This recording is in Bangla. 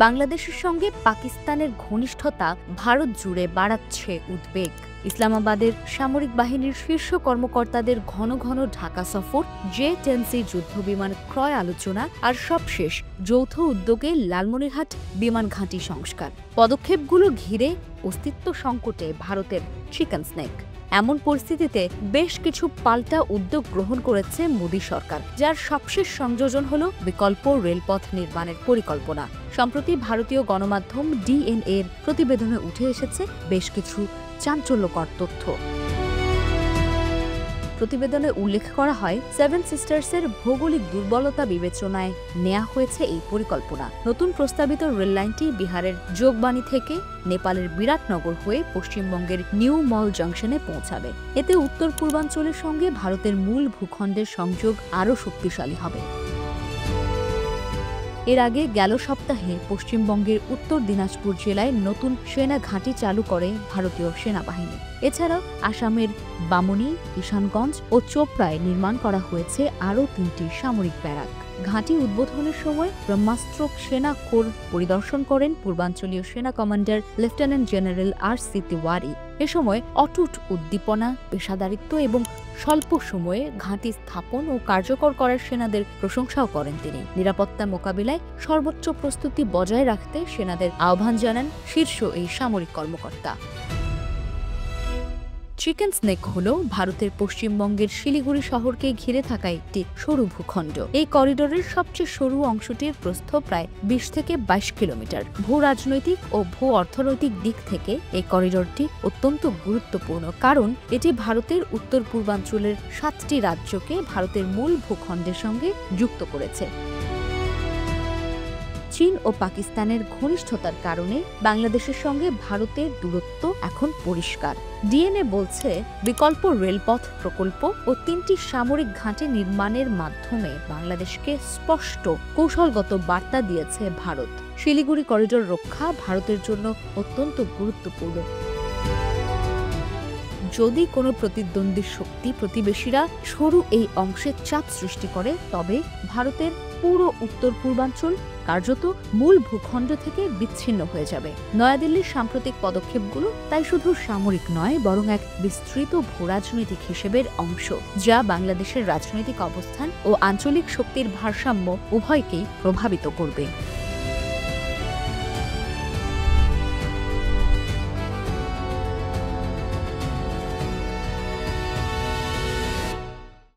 বাংলাদেশের সঙ্গে পাকিস্তানের ঘনিষ্ঠতা ভারত জুড়ে বাড়াচ্ছে উদ্বেগ। ইসলামাবাদের সামরিক বাহিনীর শীর্ষ কর্মকর্তাদের ঘন ঘন ঢাকা সফর, J-10C যুদ্ধবিমান ক্রয় আলোচনা আর সবশেষ যৌথ উদ্যোগে লালমনিরহাট বিমান ঘাঁটি সংস্কার পদক্ষেপগুলো ঘিরে অস্তিত্ব সংকটে ভারতের চিকেন স্নেক। এমন পরিস্থিতিতে বেশ কিছু পাল্টা উদ্যোগ গ্রহণ করেছে মোদী সরকার, যার সবশেষ সংযোজন হল বিকল্প রেলপথ নির্মাণের পরিকল্পনা। সম্প্রতি ভারতীয় গণমাধ্যম DNA-র প্রতিবেদনে উঠে এসেছে বেশ কিছু চাঞ্চল্যকর তথ্য। প্রতিবেদনে উল্লেখ করা হয়, সেভেন সিস্টার্সের ভৌগোলিক দুর্বলতা বিবেচনায় নেওয়া হয়েছে এই পরিকল্পনা। নতুন প্রস্তাবিত রেললাইনটি বিহারের যোগবাণী থেকে নেপালের বিরাটনগর হয়ে পশ্চিমবঙ্গের নিউ মল জংশনে পৌঁছাবে। এতে উত্তর পূর্বাঞ্চলের সঙ্গে ভারতের মূল ভূখণ্ডের সংযোগ আরও শক্তিশালী হবে। এর আগে গেল সপ্তাহে পশ্চিমবঙ্গের উত্তর দিনাজপুর জেলায় নতুন সেনা ঘাঁটি চালু করে ভারতীয় সেনাবাহিনী। এছাড়াও আসামের বামুনি, কিষানগঞ্জ ও চোপড়ায় নির্মাণ করা হয়েছে আরও 3টি সামরিক ব্যারাক। ঘাঁটি উদ্বোধনের সময় ব্রহ্মাস্ত্র সেনা কোর পরিদর্শন করেন পূর্বাঞ্চলীয় সেনা commander lieutenant general R.C. Tiwari. এ সময় অটুট উদ্দীপনা, পেশাদারিত্ব এবং স্বল্প সময়ে ঘাঁটি স্থাপন ও কার্যকর করার সেনাদের প্রশংসাও করেন তিনি। নিরাপত্তা মোকাবিলায় সর্বোচ্চ প্রস্তুতি বজায় রাখতে সেনাদের আহ্বান জানান শীর্ষ এই সামরিক কর্মকর্তা। চিকেন স্নেক হল ভারতের পশ্চিমবঙ্গের শিলিগুড়ি শহরকে ঘিরে থাকা একটি সরু ভূখণ্ড। এই করিডোরের সবচেয়ে সরু অংশটির প্রস্থ প্রায় 20 থেকে 22 কিলোমিটার। ভূ রাজনৈতিক ও ভূ অর্থনৈতিক দিক থেকে এই করিডোরটি অত্যন্ত গুরুত্বপূর্ণ, কারণ এটি ভারতের উত্তর পূর্বাঞ্চলের 7টি রাজ্যকে ভারতের মূল ভূখণ্ডের সঙ্গে যুক্ত করেছে। চীন ও পাকিস্তানের ঘনিষ্ঠতার কারণে বাংলাদেশের সঙ্গে ভারতের দূরত্ব এখন পরিষ্কার। DNA বলছে, বিকল্প রেলপথ প্রকল্প ও 3টি সামরিক ঘাঁটি নির্মাণের মাধ্যমে বাংলাদেশকে স্পষ্ট কৌশলগত বার্তা দিয়েছে ভারত। শিলিগুড়ি করিডোর রক্ষা ভারতের জন্য অত্যন্ত গুরুত্বপূর্ণ। যদি কোনো প্রতিদ্বন্দ্বী শক্তি প্রতিবেশীরা সরু এই অংশে চাপ সৃষ্টি করে, তবে ভারতের পুরো উত্তর পূর্বাঞ্চল কার্যত মূল ভূখণ্ড থেকে বিচ্ছিন্ন হয়ে যাবে। নয়াদিল্লির সাম্প্রতিক পদক্ষেপগুলো তাই শুধু সামরিক নয়, বরং এক বিস্তৃত ভূরাজনৈতিক হিসেবের অংশ, যা বাংলাদেশের রাজনৈতিক অবস্থান ও আঞ্চলিক শক্তির ভারসাম্য উভয়কেই প্রভাবিত করবে।